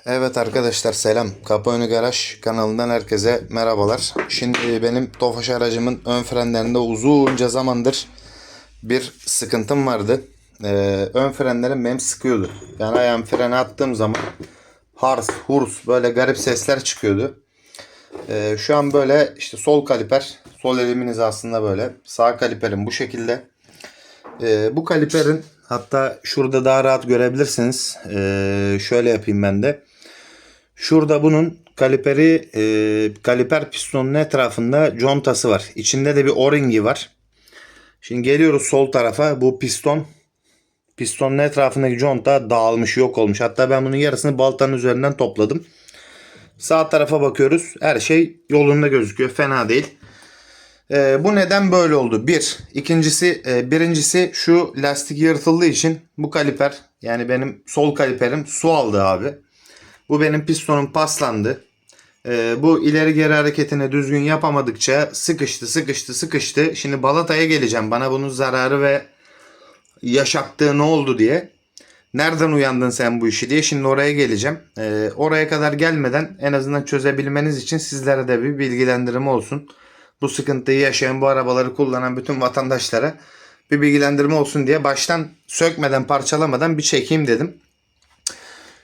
Evet arkadaşlar, selam. Kapı Önü Garaj kanalından herkese merhabalar. Şimdi benim Tofaş aracımın ön frenlerinde uzunca zamandır bir sıkıntım vardı. Ön frenlerim benim sıkıyordu. Yani ayağım frene attığım zaman hars hurs böyle garip sesler çıkıyordu. Şu an böyle işte sol kaliper, sol elimin hizasında böyle. Sağ kaliperim bu şekilde. Bu kaliperin, hatta şurada daha rahat görebilirsiniz. Şöyle yapayım ben de. Şurada bunun kaliper pistonun etrafında contası var. İçinde de bir o-ringi var. Şimdi geliyoruz sol tarafa. Bu pistonun etrafındaki conta dağılmış, yok olmuş. Hatta ben bunun yarısını baltanın üzerinden topladım. Sağ tarafa bakıyoruz. Her şey yolunda gözüküyor. Fena değil. Bu neden böyle oldu? Birincisi şu lastik yırtıldığı için bu kaliper, yani benim sol kaliperim su aldı abi. Bu benim pistonum paslandı. Bu ileri geri hareketini düzgün yapamadıkça sıkıştı. Şimdi balataya geleceğim. Bana bunun zararı ve yaşattığı ne oldu diye. Nereden uyandın sen bu işi diye. Şimdi oraya geleceğim. Oraya kadar gelmeden en azından çözebilmeniz için sizlere de bir bilgilendirme olsun. Bu sıkıntıyı yaşayan, bu arabaları kullanan bütün vatandaşlara bir bilgilendirme olsun diye baştan sökmeden, parçalamadan bir çekeyim dedim.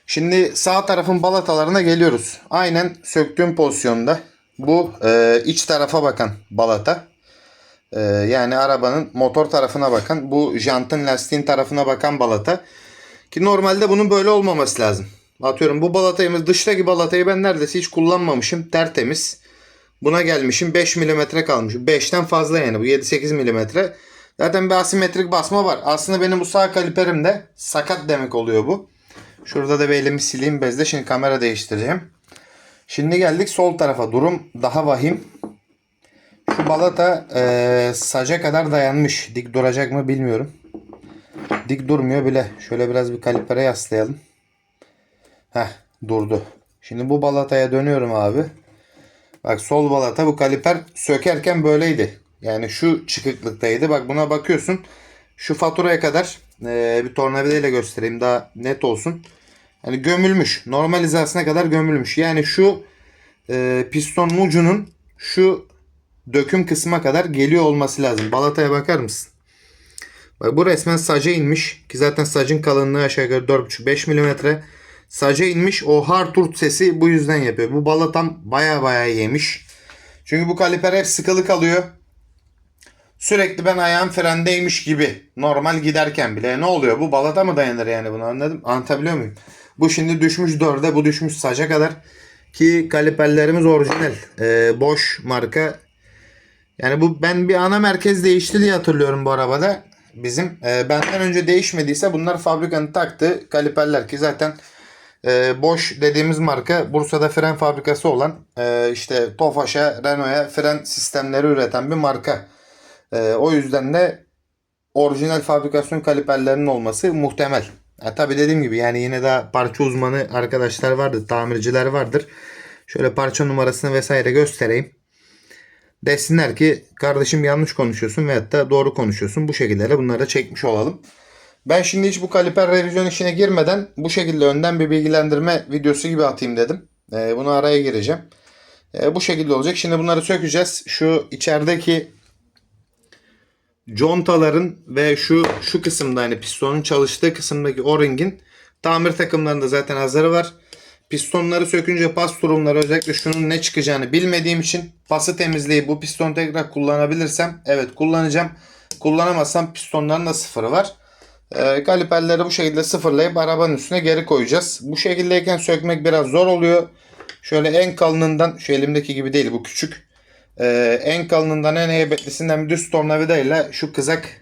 Şimdi sağ tarafın balatalarına geliyoruz. Aynen söktüğüm pozisyonda. Bu iç tarafa bakan balata. Yani arabanın motor tarafına bakan. Bu jantın, lastiğin tarafına bakan balata. Ki normalde bunun böyle olmaması lazım. Atıyorum, bu balatayımız, dıştaki balatayı ben neredeyse hiç kullanmamışım. Tertemiz. Buna gelmişim 5 milimetre kalmış. 5'ten fazla yani, bu 7-8 milimetre. Zaten bir asimetrik basma var. Aslında benim bu sağ kaliperimde sakat demek oluyor bu. Şurada da bir elimi sileyim bezle. Şimdi kamera değiştireceğim. Şimdi geldik sol tarafa. Durum daha vahim. Şu balata saca kadar dayanmış. Dik duracak mı bilmiyorum. Dik durmuyor bile. Şöyle biraz bir kalipere yaslayalım. Heh, durdu. Şimdi bu balataya dönüyorum abi. Bak, sol balata, bu kaliper sökerken böyleydi. Yani şu çıkıklıktaydı. Bak, buna bakıyorsun. Şu faturaya kadar bir tornavidayla göstereyim daha net olsun. Hani gömülmüş. Normal hizasına kadar gömülmüş. Yani şu pistonun ucunun şu döküm kısma kadar geliyor olması lazım. Balataya bakar mısın? Bak, bu resmen saca inmiş. Ki zaten sacın kalınlığı aşağı yukarı 4,5-5 milimetre. Saca inmiş. O harturt sesi bu yüzden yapıyor. Bu balatam baya yemiş. Çünkü bu kaliper hep sıkılı kalıyor. Sürekli ben ayağım frendeymiş gibi. Normal giderken bile. Ne oluyor? Bu balata mı dayanır yani, bunu anladım. Anlatabiliyor muyum? Bu şimdi düşmüş 4'e, bu düşmüş saca kadar. Ki kaliperlerimiz orijinal. Bosch marka. Yani bu, ben bir ana merkez değişti diye hatırlıyorum bu arabada. Bizim benden önce değişmediyse bunlar fabrikanın taktığı kaliperler. Ki zaten Bosch dediğimiz marka Bursa'da fren fabrikası olan, işte Tofaş'a, Renault'a fren sistemleri üreten bir marka. O yüzden de orijinal fabrikasyon kaliperlerinin olması muhtemel. Tabii dediğim gibi, yani yine daha parça uzmanı arkadaşlar vardır, tamirciler vardır. Şöyle parça numarasını vesaire göstereyim. Desinler ki kardeşim yanlış konuşuyorsun veyahut da doğru konuşuyorsun. Bu şekilde de bunları da çekmiş olalım. Ben şimdi hiç bu kaliper revizyon işine girmeden bu şekilde önden bir bilgilendirme videosu gibi atayım dedim. Bunu araya gireceğim. Bu şekilde olacak. Şimdi bunları sökeceğiz. Şu içerideki contaların ve şu kısımda, hani pistonun çalıştığı kısımdaki o-ringin tamir takımlarında zaten hazırı var. Pistonları sökünce pas durumları, özellikle şunun ne çıkacağını bilmediğim için pası temizleyip bu pistonu tekrar kullanabilirsem evet kullanacağım. Kullanamazsam pistonların da sıfırı var. Kaliperleri bu şekilde sıfırlayıp arabanın üstüne geri koyacağız. Bu şekildeyken sökmek biraz zor oluyor. Şöyle en kalınından, şu elimdeki gibi değil, bu küçük. En kalınından en heybetlisinden bir düz tornavidayla şu kızak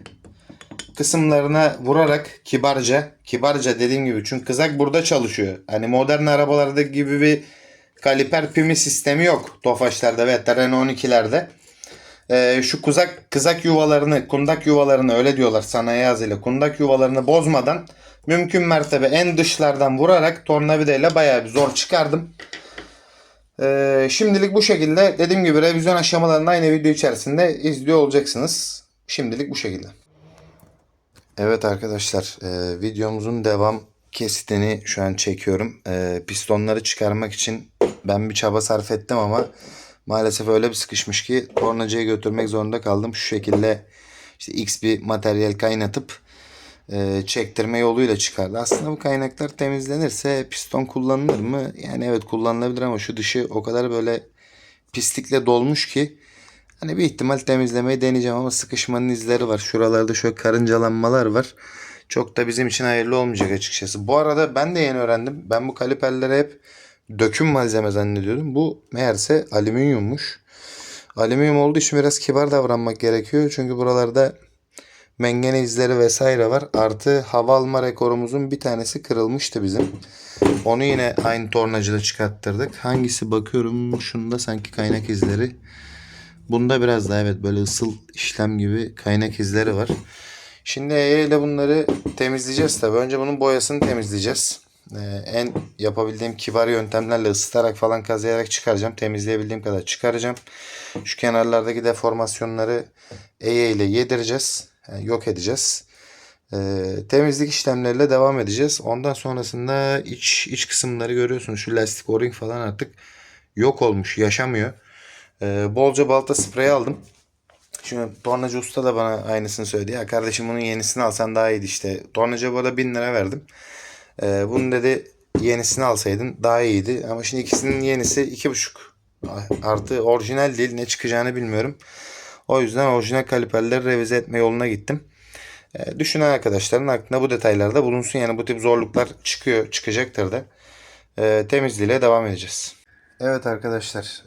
kısımlarına vurarak kibarca dediğim gibi, çünkü kızak burada çalışıyor. Hani modern arabalarda gibi bir kaliper pimi sistemi yok Tofaş'larda veya da Renault 12'lerde. Şu kızak yuvalarını, kundak yuvalarını, öyle diyorlar sanayi ağzıyla, kundak yuvalarını bozmadan mümkün mertebe en dışlardan vurarak tornavidayla bayağı bir zor çıkardım. Şimdilik bu şekilde. Dediğim gibi revizyon aşamalarını aynı video içerisinde izliyor olacaksınız. Şimdilik bu şekilde. Evet arkadaşlar, videomuzun devam kesitini şu an çekiyorum. Pistonları çıkarmak için ben bir çaba sarf ettim ama maalesef öyle bir sıkışmış ki tornacıya götürmek zorunda kaldım. Şu şekilde işte X bir materyal kaynatıp çektirme yoluyla çıkardı. Aslında bu kaynaklar temizlenirse piston kullanılır mı? Yani evet, kullanılabilir ama şu dışı o kadar böyle pislikle dolmuş ki hani bir ihtimal temizlemeyi deneyeceğim ama sıkışmanın izleri var. Şuralarda şöyle karıncalanmalar var. Çok da bizim için hayırlı olmayacak açıkçası. Bu arada ben de yeni öğrendim. Ben bu kaliperleri hep döküm malzeme zannediyordum. Bu meğerse alüminyummuş. Alüminyum olduğu için biraz kibar davranmak gerekiyor. Çünkü buralarda mengene izleri vesaire var. Artı hava alma rekorumuzun bir tanesi kırılmıştı bizim. Onu yine aynı tornacıda çıkarttırdık. Hangisi bakıyorum, şunda sanki kaynak izleri. Bunda biraz daha evet böyle ısıl işlem gibi kaynak izleri var. Şimdi ile bunları temizleyeceğiz tabii. Önce bunun boyasını temizleyeceğiz. En yapabildiğim kibar yöntemlerle ısıtarak falan kazıyarak çıkaracağım. Temizleyebildiğim kadar çıkaracağım. Şu kenarlardaki deformasyonları ile yedireceğiz. Yani yok edeceğiz. Temizlik işlemleriyle devam edeceğiz. Ondan sonrasında iç kısımları görüyorsunuz. Şu lastik o-ring falan artık yok olmuş, yaşamıyor. Bolca balta spreyi aldım. Şimdi tornacı usta da bana aynısını söyledi. Ya kardeşim, bunun yenisini alsan daha iyiydi işte. Tornacıya bu arada 1000 lira verdim. Bunun dedi yenisini alsaydın daha iyiydi. Ama şimdi ikisinin yenisi 2,5. Artı orijinal değil, ne çıkacağını bilmiyorum. O yüzden orijinal kaliperleri revize etme yoluna gittim. Düşünen arkadaşların aklında bu detaylarda bulunsun. Yani bu tip zorluklar çıkacaktır da. Temizliğiyle devam edeceğiz. Evet arkadaşlar,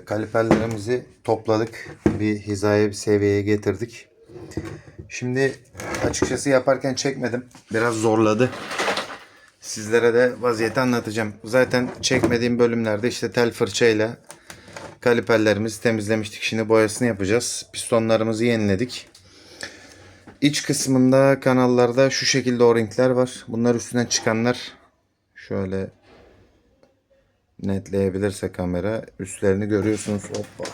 kaliperlerimizi topladık. Bir hizaya, bir seviyeye getirdik. Şimdi açıkçası yaparken çekmedim. Biraz zorladı. Sizlere de vaziyeti anlatacağım. Zaten çekmediğim bölümlerde işte tel fırçayla kaliperlerimizi temizlemiştik. Şimdi boyasını yapacağız. Pistonlarımızı yeniledik. İç kısmında kanallarda şu şekilde o-ringler var. Bunlar üstünden çıkanlar. Şöyle netleyebilirse kamera, üstlerini görüyorsunuz. Hoppa.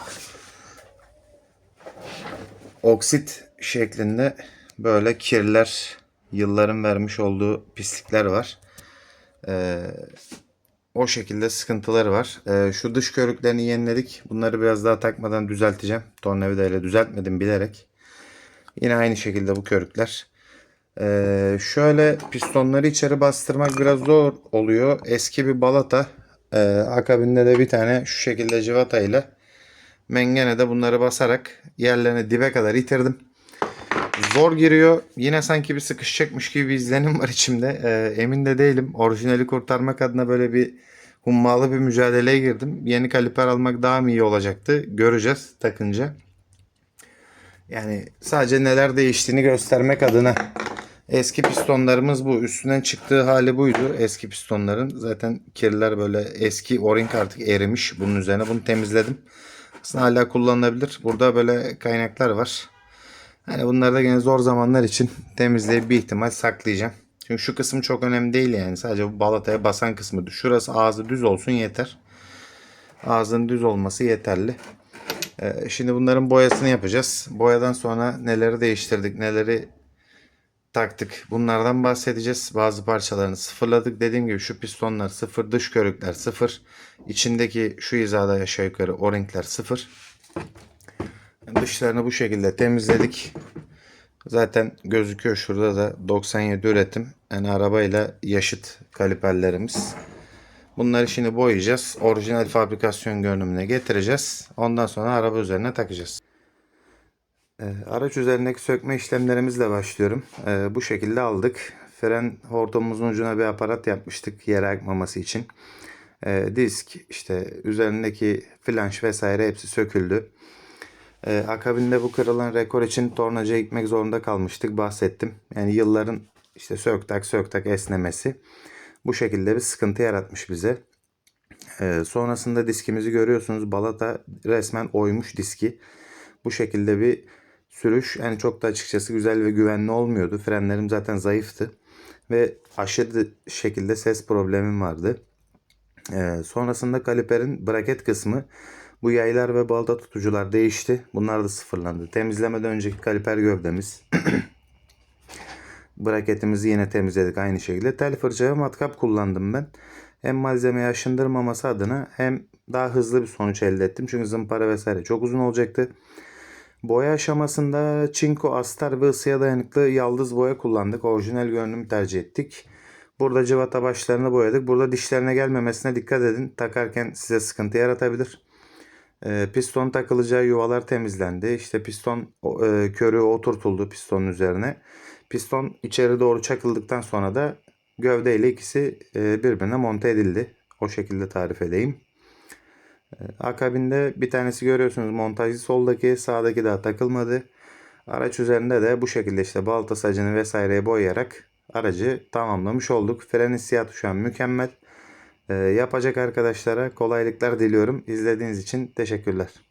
Oksit şeklinde böyle kirler, yılların vermiş olduğu pislikler var. O şekilde sıkıntıları var. Şu dış körüklerini yeniledik. Bunları biraz daha takmadan düzelteceğim. Tornavidayla düzeltmedim bilerek. Yine aynı şekilde bu körükler. Şöyle pistonları içeri bastırmak biraz zor oluyor. Eski bir balata. Akabinde de bir tane şu şekilde cıvata ile mengenede bunları basarak yerlerine dibe kadar itirdim. Zor giriyor. Yine sanki bir sıkışacakmış gibi bir izlenim var içimde. Emin de değilim. Orijinali kurtarmak adına böyle bir hummalı bir mücadeleye girdim. Yeni kaliper almak daha mı iyi olacaktı? Göreceğiz takınca. Yani sadece neler değiştiğini göstermek adına. Eski pistonlarımız bu. Üstünden çıktığı hali buydu. Eski pistonların. Zaten kirler böyle, eski o-ring artık erimiş. Bunun üzerine bunu temizledim. Aslında hala kullanılabilir. Burada böyle kaynaklar var. Hani bunları da yine zor zamanlar için temizleyip bir ihtimal saklayacağım. Çünkü şu kısım çok önemli değil yani. Sadece bu balataya basan kısmı. Şurası ağzı düz olsun yeter. Ağzın düz olması yeterli. Şimdi bunların boyasını yapacağız. Boyadan sonra neleri değiştirdik, neleri taktık, bunlardan bahsedeceğiz. Bazı parçalarını sıfırladık. Dediğim gibi şu pistonlar sıfır, dış körükler sıfır. İçindeki şu hizada aşağı yukarı o-ringler sıfır. Dışlarını bu şekilde temizledik. Zaten gözüküyor şurada da 97 üretim. Yani arabayla yaşıt kaliperlerimiz. Bunları şimdi boyayacağız. Orijinal fabrikasyon görünümüne getireceğiz. Ondan sonra araba üzerine takacağız. Araç üzerindeki sökme işlemlerimizle başlıyorum. Bu şekilde aldık. Fren hortumumuzun ucuna bir aparat yapmıştık yere akmaması için. Disk, işte üzerindeki flanş vesaire hepsi söküldü. Akabinde bu kırılan rekor için tornacıya gitmek zorunda kalmıştık. Bahsettim. Yani yılların işte sök tak esnemesi bu şekilde bir sıkıntı yaratmış bize. Sonrasında diskimizi görüyorsunuz. Balata resmen oymuş diski. Bu şekilde bir sürüş yani çok da açıkçası güzel ve güvenli olmuyordu. Frenlerim zaten zayıftı. Ve aşırı şekilde ses problemim vardı. Sonrasında kaliperin braket kısmı, bu yaylar ve balta tutucular değişti. Bunlar da sıfırlandı. Temizlemeden önceki kaliper gövdemiz. Braketimizi yine temizledik aynı şekilde. Tel fırça ve matkap kullandım ben. Hem malzemeyi aşındırmaması adına hem daha hızlı bir sonuç elde ettim. Çünkü zımpara vesaire çok uzun olacaktı. Boya aşamasında çinko, astar ve ısıya dayanıklı yaldız boya kullandık. Orijinal görünümü tercih ettik. Burada cıvata başlarını boyadık. Burada dişlerine gelmemesine dikkat edin. Takarken size sıkıntı yaratabilir. Piston takılacağı yuvalar temizlendi. İşte piston körüğü oturtuldu pistonun üzerine. Piston içeri doğru çakıldıktan sonra da gövde ile ikisi birbirine monte edildi. O şekilde tarif edeyim. Akabinde bir tanesi görüyorsunuz montajlı, soldaki, sağdaki daha takılmadı. Araç üzerinde de bu şekilde işte balta sacını vesaireye boyayarak aracı tamamlamış olduk. Fren hissiyatı şu an mükemmel. Yapacak arkadaşlara kolaylıklar diliyorum. İzlediğiniz için teşekkürler.